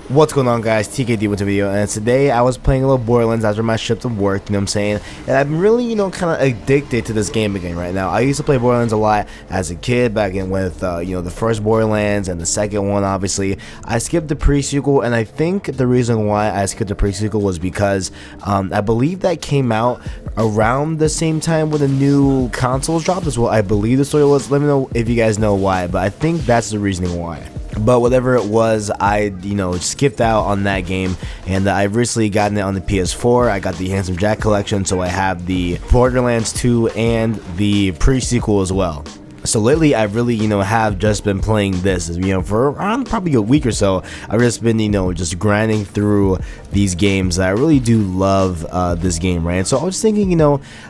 What's going on, guys? TKD with a video, and today I was playing a little Borderlands after my shift of work, you know what I'm saying? And I've been really, kind of addicted to this game again right now. I used to play Borderlands a lot as a kid, back in with, the first Borderlands and the second one, obviously. I skipped the pre-sequel, and I think the reason why I skipped the pre-sequel was because I believe that came out around the same time when the new consoles dropped as well. I believe the story was. Let me know if you guys know why, but I think that's the reasoning why. But whatever it was, I skipped out on that game, and I've recently gotten it on the PS4. I got the Handsome Jack collection, so I have the Borderlands 2 and the pre-sequel as well. So lately, I really, have just been playing this, for around probably a week or so. I've just been, just grinding through these games. I really do love this game, right? And so I was thinking,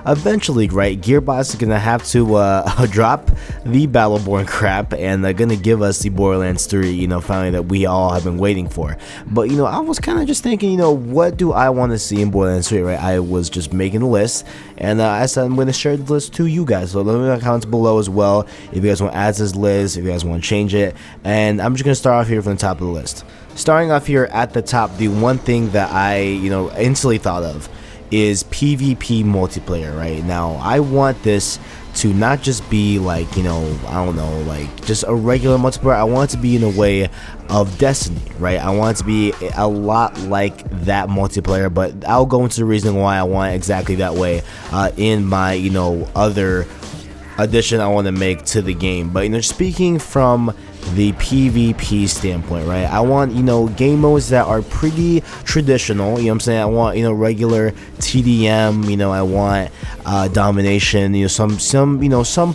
eventually, right, Gearbox is gonna have to drop the Battleborn crap, and they're gonna give us the Borderlands 3, finally, that we all have been waiting for. But I was kind of just thinking, what do I want to see in Borderlands 3, right? I was just making a list, and I said I'm gonna share the list to you guys. So let me know in the comments below as well if you guys want to add to this list, if you guys want to change it. And I'm just going to start off here from the top of the list. Starting off here at the top, the one thing that I, instantly thought of is PvP multiplayer, right? Now, I want this to not just be like, I don't know, like just a regular multiplayer. I want it to be in a way of Destiny, right? I want it to be a lot like that multiplayer, but I'll go into the reason why I want it exactly that way in my, other addition I want to make to the game. But speaking from the PvP standpoint, right, I want game modes that are pretty traditional, I'm saying. I want regular TDM, I want domination, some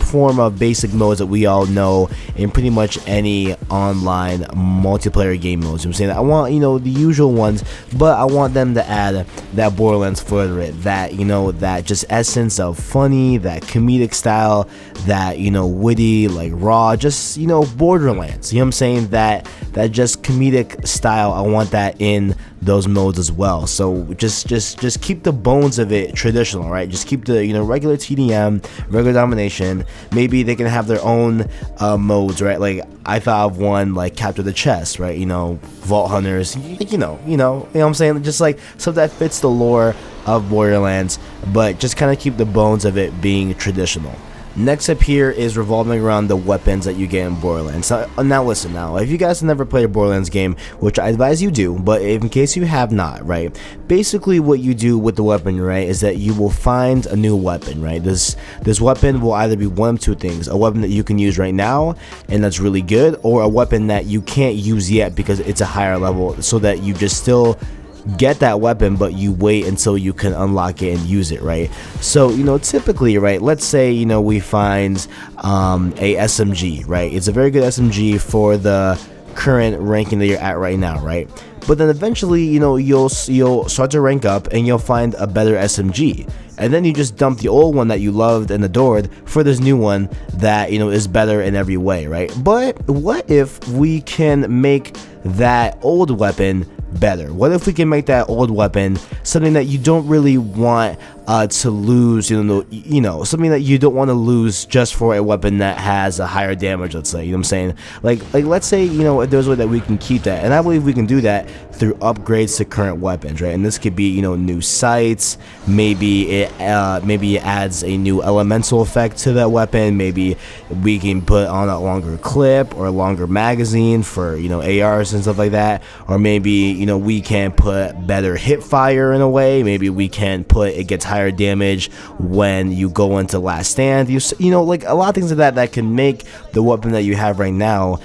form of basic modes that we all know in pretty much any online multiplayer game modes. I'm saying I want the usual ones, but I want them to add that Borderlands flavor, that that just essence of funny, that comedic style, that witty, like raw, just Borderlands. I'm saying, that just comedic style. I want that in those modes as well. So just keep the bones of it traditional, right? Just keep the regular TDM, regular domination. Maybe they can have their own modes, right? Like I thought of one like Capture the Chest, right? Vault Hunters, you know what I'm saying? Just like something that fits the lore of Borderlands, but just kind of keep the bones of it being traditional. Next up here is revolving around the weapons that you get in Borderlands. Now listen, if you guys have never played a Borderlands game, which I advise you do, but in case you have not, right, basically what you do with the weapon, right, is that you will find a new weapon, right? This weapon will either be one of two things: a weapon that you can use right now and that's really good, or a weapon that you can't use yet because it's a higher level, so that you just still get that weapon, but you wait until you can unlock it and use it, right? So typically, right, let's say we find a SMG, right? It's a very good SMG for the current ranking that you're at right now, right? But then eventually you'll start to rank up and you'll find a better SMG, and then you just dump the old one that you loved and adored for this new one that is better in every way, right? But what if we can make that old weapon better? What if we can make that old weapon something that you don't really want to lose, something that you don't want to lose just for a weapon that has a higher damage, let's say, what I'm saying? Like let's say, if there's a way that we can keep that, and I believe we can do that through upgrades to current weapons, right? And this could be, new sights, maybe it adds a new elemental effect to that weapon, maybe we can put on a longer clip or a longer magazine for, ARs and stuff like that, or maybe, we can put better hip fire in a way, maybe we can put it gets higher damage when you go into last stand, like a lot of things like that can make the weapon that you have right now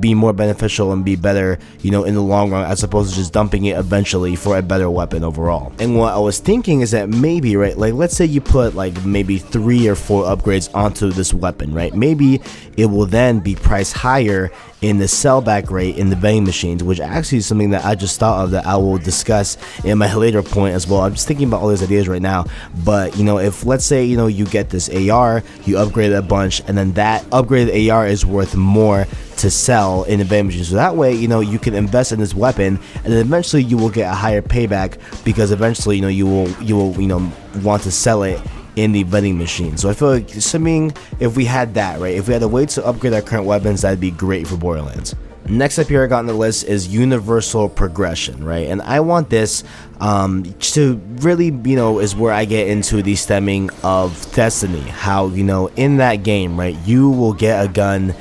be more beneficial and be better, in the long run, as opposed to just dumping it eventually for a better weapon overall. And what I was thinking is that maybe, right, like let's say you put like maybe 3 or 4 upgrades onto this weapon, right? Maybe it will then be priced higher in the sellback rate in the vending machines, which actually is something that I just thought of that I will discuss in my later point as well. I'm just thinking about all these ideas right now. But if let's say you get this AR, you upgrade it a bunch, and then that upgraded AR is worth more to sell in the vending machine, so that way you can invest in this weapon, and then eventually you will get a higher payback, because eventually you will want to sell it in the vending machine. So I feel like, assuming if we had that, right, if we had a way to upgrade our current weapons, that'd be great for Borderlands. Next up here I got on the list is universal progression, right? And I want this to really, is where I get into the stemming of Destiny. How, in that game, right, you will get a gun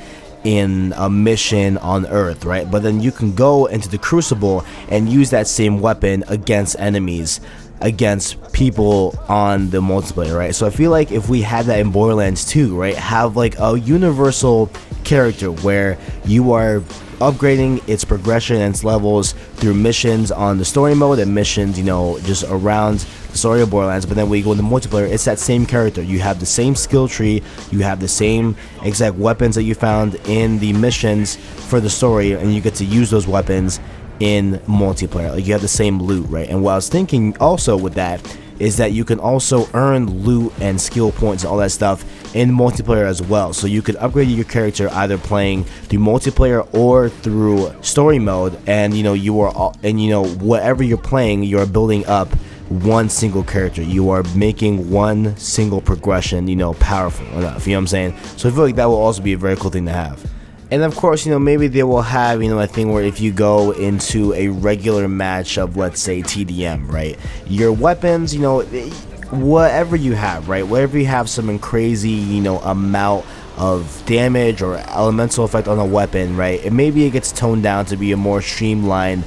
in a mission on Earth, right? But then you can go into the Crucible and use that same weapon against enemies, against people on the multiplayer, right? So I feel like if we had that in Borderlands 2, right, have like a universal character where you are upgrading its progression and its levels through missions on the story mode and missions, just around the story of Borderlands. But then when you go into multiplayer, it's that same character. You have the same skill tree, you have the same exact weapons that you found in the missions for the story, and you get to use those weapons in multiplayer. Like, you have the same loot, right? And what I was thinking also with that is that you can also earn loot and skill points and all that stuff in multiplayer as well. So you could upgrade your character either playing through multiplayer or through story mode, and whatever you're playing, you're building up one single character. You are making one single progression, powerful enough. You know what I'm saying? So I feel like that will also be a very cool thing to have. And of course, maybe they will have, a thing where if you go into a regular match of, let's say, TDM, right, your weapons, whatever you have, right, whatever you have some crazy, amount of damage or elemental effect on a weapon, right, and maybe it gets toned down to be a more streamlined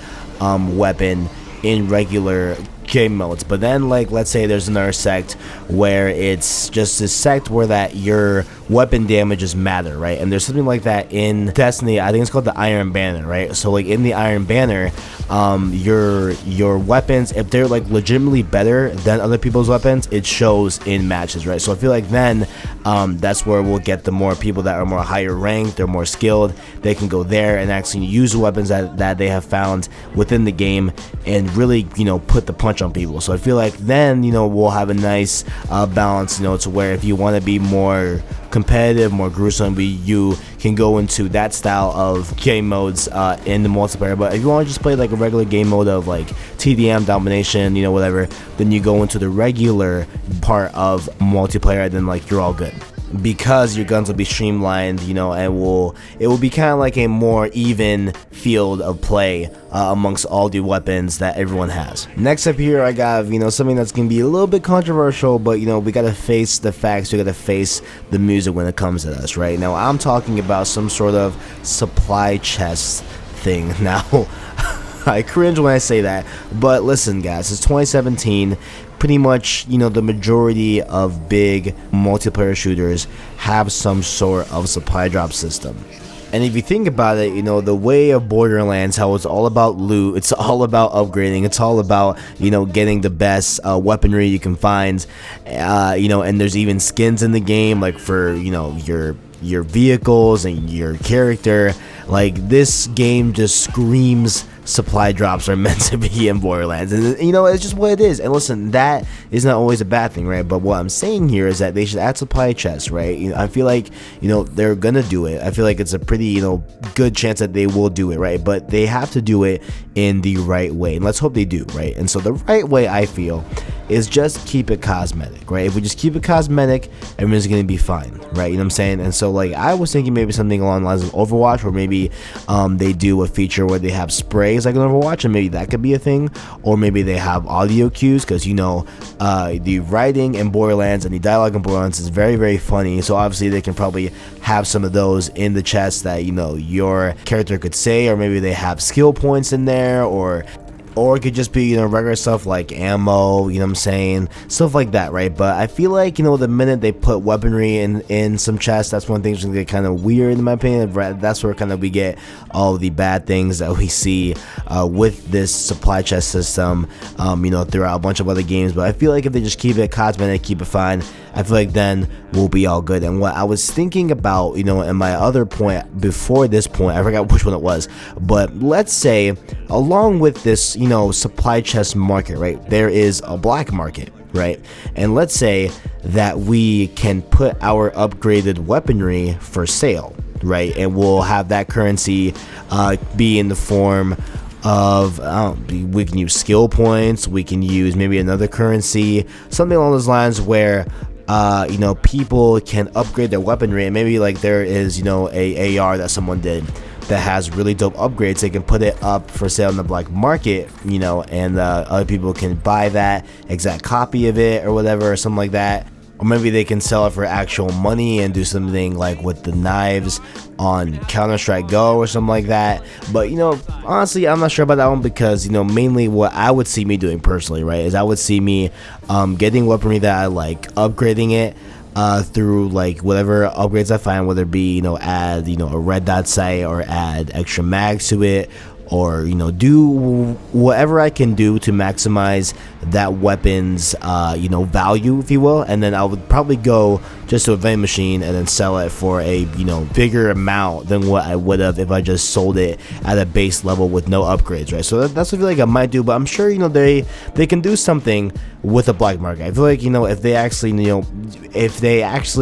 weapon in regular game modes. But then, like, let's say there's another sect where it's just this sect where that your weapon damages matter, right? And there's something like that in Destiny. I think it's called the Iron Banner, right? So like in the Iron Banner, your weapons, if they're like legitimately better than other people's weapons, it shows in matches, right? So I feel like then that's where we'll get the more people that are more higher ranked, they're more skilled, they can go there and actually use the weapons that they have found within the game and really, put the punch on people. So I feel like then, we'll have a nice balance, to where if you want to be more competitive, more gruesome, you can go into that style of game modes in the multiplayer. But if you want to just play like a regular game mode of like TDM, domination, whatever, then you go into the regular part of multiplayer, and then like you're all good, because your guns will be streamlined, and it will be kind of like a more even field of play amongst all the weapons that everyone has. Next up here, I got something that's gonna be a little bit controversial, but we gotta face the facts. We gotta face the music when it comes to us. Right now, I'm talking about some sort of supply chest thing. Now, I cringe when I say that, but listen, guys, it's 2017. Pretty much, the majority of big multiplayer shooters have some sort of supply drop system. And if you think about it, the way of Borderlands, how it's all about loot, it's all about upgrading, it's all about, getting the best weaponry you can find, and there's even skins in the game, like for, your vehicles and your character. Like, this game just screams supply drops are meant to be in Borderlands, and it's just what it is. And listen, that is not always a bad thing, right? But what I'm saying here is that they should add supply chests, right? I feel like they're gonna do it. I feel like it's a pretty good chance that they will do it, right? But they have to do it in the right way, and let's hope they do, right? And so the right way, I feel, is just keep it cosmetic, right? If we just keep it cosmetic, everyone's gonna be fine, right? You know what I'm saying? And so like I was thinking maybe something along the lines of Overwatch, where maybe they do a feature where they have sprays like an Overwatch, and maybe that could be a thing. Or maybe they have audio cues, because the writing in Borderlands and the dialogue in Borderlands is very, very funny. So obviously they can probably have some of those in the chest that your character could say, or maybe they have skill points in there, or it could just be regular stuff like ammo, what I'm saying, stuff like that, right? But I feel like the minute they put weaponry in some chests, that's when things get kind of weird, in my opinion. That's where kind of we get all the bad things that we see with this supply chest system, throughout a bunch of other games. But I feel like if they just keep it cosmetic, keep it fine, I feel like then we'll be all good. And what I was thinking about, in my other point before this point, I forgot which one it was, but let's say along with this, supply chest market, right, there is a black market, right? And let's say that we can put our upgraded weaponry for sale, right? And we'll have that currency be in the form of we can use skill points, we can use maybe another currency, something along those lines, where people can upgrade their weaponry, and maybe like there is a AR that someone did, that has really dope upgrades, they can put it up for sale on the black market, you know, and other people can buy that exact copy of it or whatever, or something like that. Or maybe they can sell it for actual money and do something like with the knives on Counter-Strike Go or something like that. But, you know, honestly, I'm not sure about that one because, you know, mainly what I would see me doing personally, right, is I would see me getting weaponry that I like, upgrading it through like whatever upgrades I find, whether it be, you know, add, you know, a red dot sight or add extra mags to it, or, you know, do whatever I can do to maximize that weapon's, you know, value, if you will. And then I would probably go just to a vending machine and then sell it for a, you know, bigger amount than what I would have if I just sold it at a base level with no upgrades, right? So that's what I feel like I might do, but I'm sure, you know, they can do something with a black market. I feel like, you know, if they actually,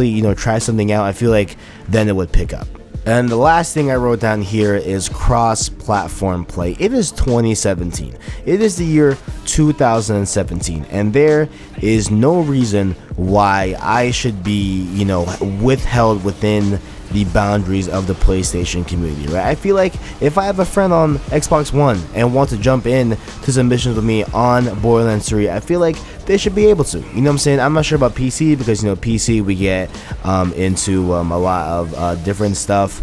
you know, try something out, I feel like then it would pick up. And the last thing I wrote down here is cross-platform play. It is 2017. It is the year 2017, and there is no reason why I should be, you know, withheld within the boundaries of the PlayStation community, right? I feel like if I have a friend on Xbox One and want to jump in to some missions with me on Borderlands 3, I feel like they should be able to. You know what I'm saying? I'm not sure about PC because, you know, PC we get into a lot of different stuff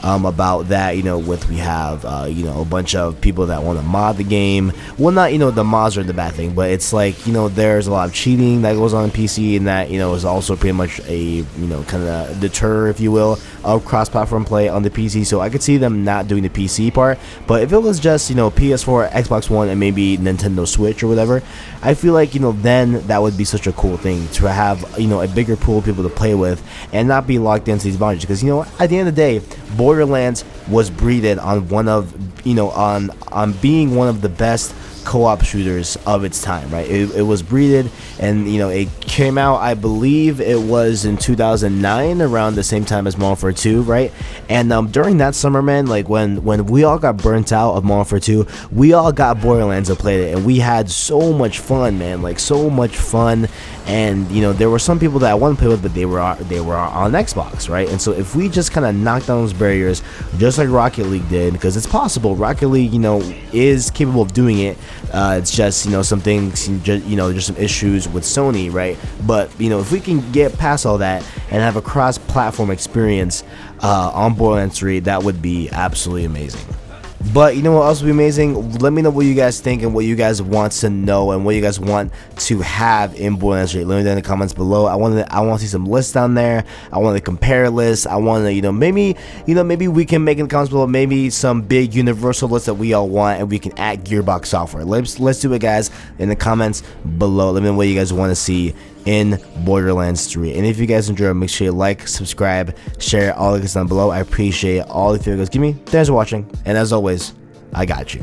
about that, you know, we have you know, a bunch of people that want to mod the game. Well, not, you know, the mods are the bad thing, but it's like, you know, there's a lot of cheating that goes on in PC, and that, you know, is also pretty much a, you know, kind of deter, if you will, of cross-platform play on the PC. So I could see them not doing the PC part, but if it was just, you know, PS4, Xbox One, and maybe Nintendo Switch or whatever, I feel like, you know, then that would be such a cool thing to have, you know, a bigger pool of people to play with and not be locked into these boundaries. Because, you know, at the end of the day, Borderlands was breeded on one of, you know, on being one of the best co-op shooters of its time, right? It was breeded, and, you know, it came out, I believe it was in 2009, around the same time as Modern Warfare 2, right? And during that summer, man, like when we all got burnt out of Modern Warfare 2, we all got Borderlands and played it, and we had so much fun, man, like so much fun. And, you know, there were some people that I wanted to play with, but they were on Xbox, right? And so if we just kind of knock down those barriers, just like Rocket League did, because it's possible, Rocket League, you know, is capable of doing it. It's just, you know, some things, you know, just some issues with Sony, right? But, you know, if we can get past all that and have a cross-platform experience on Borderlands 3, that would be absolutely amazing. But you know what else would be amazing? Let me know what you guys think and what you guys want to know and what you guys want to have in Borderlands 3. Let me know in the comments below. I want to see some lists down there. I want to compare lists. I want to, you know, maybe we can make in the comments below maybe some big universal lists that we all want, and we can add Gearbox software. Let's do it, guys, in the comments below. Let me know what you guys want to see in Borderlands 3. And if you guys enjoy, make sure you like, subscribe, share, all the things down below. I appreciate all the feedback you guys give me. Thanks for watching, and as always, I got you.